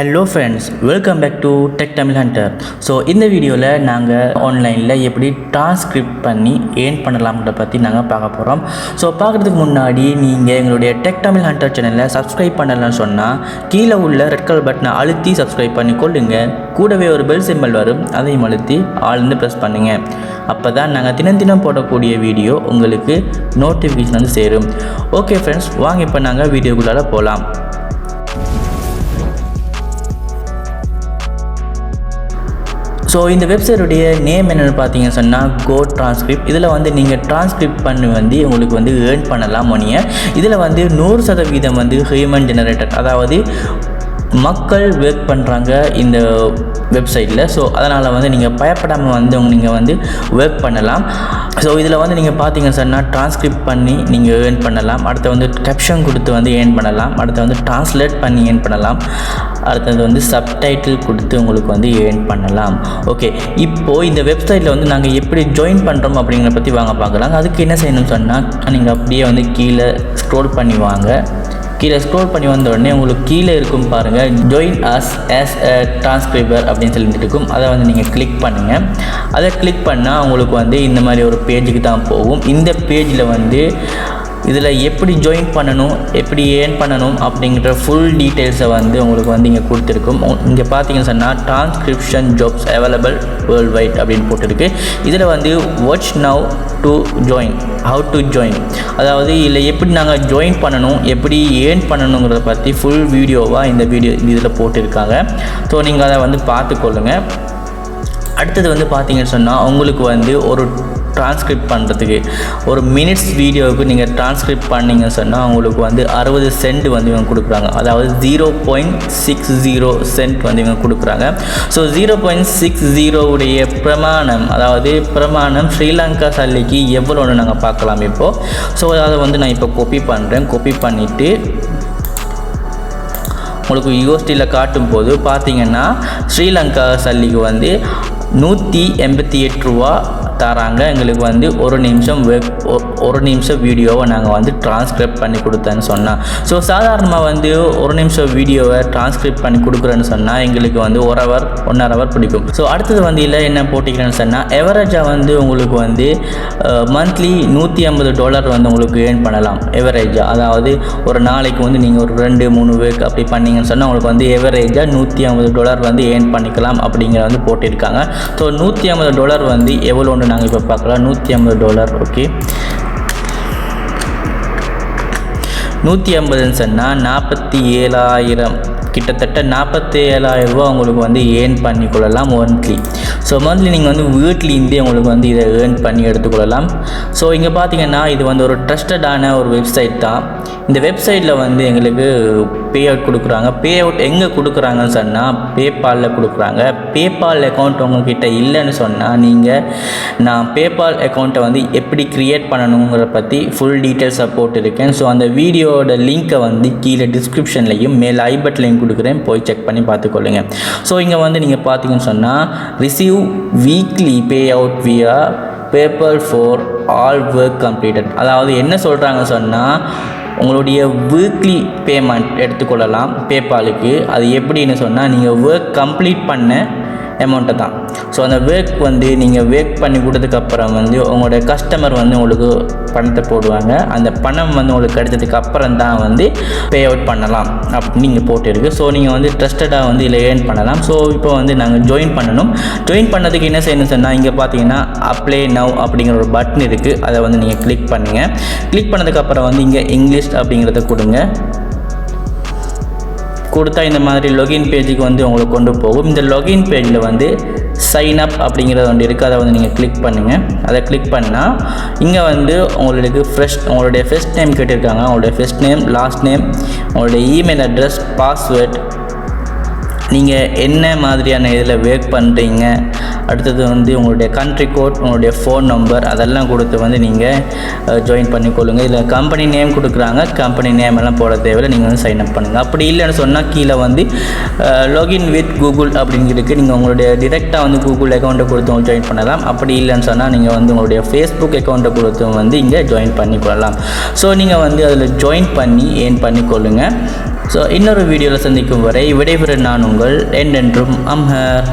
Hello friends, welcome back to Tech Tamil Hunter. So இந்த வீடியோவில் நாங்கள் ஆன்லைனில் எப்படி டிரான்ஸ்கிரிப்ட் பண்ணி ஏர்ன் பண்ணலாம்ன்ற பற்றி நாங்கள் பார்க்க போகிறோம். ஸோ பார்க்குறதுக்கு முன்னாடி நீங்கள் எங்களுடைய டெக் தமிழ் ஹண்டர் சேனலை சப்ஸ்கிரைப் பண்ணலன்னு சொன்னால் கீழே உள்ள ரெட் கலர் பட்டனை அழுத்தி சப்ஸ்கிரைப் பண்ணி கொள்ளுங்க. கூடவே ஒரு பெல் சிம்பல் வரும், அதையும் அழுத்தி ஆல்னு ப்ரெஸ் பண்ணுங்கள். அப்போ தான் நாங்கள் தினம் போடக்கூடிய வீடியோ உங்களுக்கு நோட்டிஃபிகேஷன் வந்து சேரும். ஓகே ஃப்ரெண்ட்ஸ், வாங்க இப்போ நாங்கள் வீடியோக்குள்ளார போகலாம். ஸோ இந்த வெப்சைட்டுடைய நேம் என்னென்னு பார்த்தீங்கன்னு சொன்னால் கோ டிரான்ஸ்கிரிப்ட். இதில் வந்து நீங்கள் டிரான்ஸ்கிரிப்ட் பண்ணி வந்து உங்களுக்கு வந்து ஏர்ன் பண்ணலாம் மணியை. இதில் வந்து 100% வந்து ஹியூமன் ஜெனரேட்டட், அதாவது மக்கள் ஒர்க் பண்ணுறாங்க இந்த வெப்சைட்டில். ஸோ அதனால் வந்து நீங்கள் பயப்படாமல் வந்து நீங்கள் வந்து ஒர்க் பண்ணலாம். ஸோ இதில் வந்து நீங்கள் பார்த்தீங்கன்னு சொன்னால் டிரான்ஸ்கிரிப்ட் பண்ணி நீங்கள் ஏர்ன் பண்ணலாம். அடுத்து வந்து கேப்ஷன் கொடுத்து வந்து ஏர்ன் பண்ணலாம். அடுத்து வந்து டிரான்ஸ்லேட் பண்ணி ஏர்ன் பண்ணலாம். அடுத்தது வந்து சப்டைட்டில் கொடுத்து உங்களுக்கு வந்து ஏர்ன் பண்ணலாம். ஓகே, இப்போது இந்த வெப்சைட்டில் வந்து நாங்கள் எப்படி ஜாயின் பண்ணுறோம் அப்படிங்கிறத பற்றி வாங்க பார்க்கலாம். அதுக்கு என்ன செய்யணும்னு சொன்னால் நீங்கள் அப்படியே வந்து கீழே ஸ்க்ரோல் பண்ணி வாங்க. கீழே ஸ்க்ரோல் பண்ணி வந்த உடனே உங்களுக்கு கீழே இருக்கும் பாருங்கள், join us as a transcriber அப்படின்னு சொல்லிட்டு இருக்கும். அதை வந்து நீங்கள் கிளிக் பண்ணுங்கள். அதை கிளிக் பண்ணால் உங்களுக்கு வந்து இந்த மாதிரி ஒரு பேஜுக்கு தான் போகும். இந்த பேஜில் வந்து இதில் எப்படி ஜாயின் பண்ணணும், எப்படி ஏர்ன் பண்ணணும் அப்படிங்கிற ஃபுல் டீட்டெயில்ஸை வந்து உங்களுக்கு வந்து இங்கே கொடுத்துருக்கும். இங்கே பார்த்தீங்கன்னு சொன்னால் transcription jobs available world wide அப்படின்னு போட்டிருக்கு. இதில் வந்து watch now to join, how to join, அதாவது இதில் எப்படி நாங்கள் ஜாயின் பண்ணணும், எப்படி ஏர்ன் பண்ணணுங்கிறத பற்றி ஃபுல் வீடியோவாக இந்த இதில் போட்டிருக்காங்க. ஸோ நீங்கள் அதை வந்து பார்த்துக்கொள்ளுங்கள். அடுத்தது வந்து பார்த்தீங்கன்னு சொன்னால் உங்களுக்கு வந்து ஒரு டிரான்ஸ்கிரிப்ட் பண்ணுறதுக்கு ஒரு மினிட்ஸ் வீடியோவுக்கு நீங்கள் டிரான்ஸ்கிரிப்ட் பண்ணிங்கன்னு சொன்னால் உங்களுக்கு வந்து 60 சென்ட் வந்து இவங்க கொடுக்குறாங்க. அதாவது 0.60 சென்ட் வந்து இவங்க கொடுக்குறாங்க. ஸோ 0.60 உடைய பிரமாணம், அதாவது பிரமாணம் ஸ்ரீலங்கா சல்லிக்கு எவ்வளோன்னு நாங்கள் பார்க்கலாம் இப்போது. ஸோ அதை வந்து நான் இப்போ காப்பி பண்ணுறேன். காப்பி பண்ணிவிட்டு உங்களுக்கு யூஎஸ்டியில் காட்டும் போது பார்த்தீங்கன்னா ஸ்ரீலங்கா சல்லிக்கு வந்து 188 ரூபா தராங்க. எங்களுக்கு வந்து ஒரு நிமிஷம் வீடியோவை நாங்கள் வந்து டிரான்ஸ்கிரிப்ட் பண்ணி கொடுத்தேன்னு சொன்னால். ஸோ சாதாரணமாக வந்து ஒரு நிமிஷம் வீடியோவை டிரான்ஸ்கிரிப்ட் பண்ணி கொடுக்குறேன்னு சொன்னால் எங்களுக்கு வந்து 1 ஹவர் பிடிக்கும். ஸோ அடுத்தது வந்து இல்லை என்ன போட்டிக்கிறேன்னு சொன்னால் எவரேஜாக வந்து உங்களுக்கு வந்து மந்த்லி $150 வந்து உங்களுக்கு ஏர்ன் பண்ணலாம் எவரேஜாக. அதாவது ஒரு நாளைக்கு வந்து நீங்கள் ஒரு 2-3 வீக் அப்படி பண்ணிங்கன்னு சொன்னால் உங்களுக்கு வந்து எவரேஜாக $150 வந்து ஏர்ன் பண்ணிக்கலாம் அப்படிங்கிற வந்து போட்டிருக்காங்க. ஸோ $150 வந்து எவ்வளோன்னு நாங்கள் இப்போ பார்க்கலாம். $150. ஓகே, 150 சொன்னால் 47,000, கிட்டத்தட்ட 47,000 ரூபா உங்களுக்கு வந்து ஏர்ன் பண்ணிக்கொள்ளலாம் மந்த்லி. ஸோ மந்த்லி நீங்கள் வந்து வீட்லேருந்தே உங்களுக்கு வந்து இதை ஏர்ன் பண்ணி எடுத்துக்கொள்ளலாம். ஸோ இங்கே பார்த்தீங்கன்னா இது வந்து ஒரு ட்ரஸ்டடான ஒரு வெப்சைட் தான். இந்த வெப்சைட்டில் வந்து எங்களுக்கு பே அவுட் கொடுக்குறாங்க. பே அவுட் எங்கே கொடுக்குறாங்கன்னு சொன்னால் பேபாலில் கொடுக்குறாங்க. பேபால் அக்கௌண்ட் உங்கள்கிட்ட இல்லைன்னு சொன்னால் நான் பேபால் அக்கௌண்ட்டை வந்து எப்படி க்ரியேட் பண்ணணுங்கிற பற்றி ஃபுல் டீட்டெயில்ஸை போட்டிருக்கேன். ஸோ அந்த வீடியோட லிங்க்கை வந்து கீழே டிஸ்கிரிப்ஷன்லையும் மேலே ஐ பட்டன்லையும் கொடுக்குறேன், போய் செக் பண்ணி பார்த்துக்கொள்ளுங்க. ஸோ இங்கே வந்து நீங்கள் பார்த்தீங்கன்னு சொன்னால் ரிசீவ் வீக்லி பே அவுட் வியா PayPal for all work completed. அதாவது என்ன சொல்கிறாங்க சொன்னால் உங்களுடைய வீக்லி பேமெண்ட் எடுத்துக்கொள்ளலாம் பேபாலுக்கு. அது எப்படின்னு சொன்னால் நீங்கள் ஒர்க் கம்ப்ளீட் பண்ண அமௌண்ட்டை தான். ஸோ அந்த ஒர்க் வந்து நீங்கள் ஒர்க் பண்ணி கொடுத்ததுக்கப்புறம் வந்து உங்களோட கஸ்டமர் வந்து உங்களுக்கு பணத்தை போடுவாங்க. அந்த பணம் வந்து உங்களுக்கு கிடைச்சதுக்கு அப்புறம் தான் வந்து பே அவுட் பண்ணலாம் அப்படின்னு நீங்கள் போட்டிருக்கு. ஸோ நீங்கள் வந்து ட்ரஸ்டடாக வந்து இதில் ஏர்ன் பண்ணலாம். ஸோ இப்போ வந்து நாங்கள் ஜாயின் பண்ணணும். ஜாயின் பண்ணதுக்கு என்ன செய்யணும்னு சொன்னால் இங்கே பார்த்தீங்கன்னா அப்ளை நவ் அப்படிங்கிற ஒரு பட்டன் இருக்குது. அதை வந்து நீங்கள் கிளிக் பண்ணுங்கள். கிளிக் பண்ணதுக்கப்புறம் வந்து இங்கே இங்கிலீஷ் அப்படிங்கிறத கொடுத்தா இந்த மாதிரி லொகின் பேஜுக்கு வந்து உங்களுக்கு கொண்டு போகும். இந்த லொகின் பேஜில் வந்து சைன் அப் அப்படிங்கிறது ஒன்று இருக்குது. அதை வந்து நீங்கள் கிளிக் பண்ணுங்கள். அதை கிளிக் பண்ணால் இங்கே வந்து உங்களுடைய ஃபர்ஸ்ட் நேம் கேட்டிருக்காங்க. உங்களுடைய ஃபர்ஸ்ட் நேம், லாஸ்ட் நேம், உங்களுடைய இமெயில் அட்ரஸ், பாஸ்வேர்ட், நீங்கள் என்ன மாதிரியான இதில் ஒர்க் பண்ணுறீங்க, அடுத்தது வந்து உங்களுடைய கண்ட்ரி கோட், உங்களுடைய ஃபோன் நம்பர் அதெல்லாம் கொடுத்து வந்து நீங்கள் ஜாயின் பண்ணிக்கொள்ளுங்கள். இதில் கம்பெனி நேம் கொடுக்குறாங்க. கம்பெனி நேம் எல்லாம் போட தேவையில்லை, நீங்கள் வந்து சைன் அப் பண்ணுங்கள். அப்படி இல்லைன்னு சொன்னால் கீழே வந்து லாகின் வித் கூகுள் அப்படிங்கிறதுக்கு நீங்கள் உங்களுடைய டிரெக்டாக வந்து கூகுள் அக்கௌண்ட்டை கொடுத்து உங்களுக்கு ஜாயின் பண்ணலாம். அப்படி இல்லைன்னு சொன்னால் நீங்கள் வந்து உங்களுடைய ஃபேஸ்புக் அக்கௌண்ட்டை கொடுத்து வந்து இங்கே ஜாயின் பண்ணிக்கொள்ளலாம். ஸோ நீங்கள் வந்து அதில் ஜாயின் பண்ணி ஏர்ன் பண்ணிக்கொள்ளுங்கள். ஸோ இன்னொரு வீடியோவில் சந்திக்கும் வரை விடைபெற நான் உங்கள் என்றென்றும் அம்ஹர்.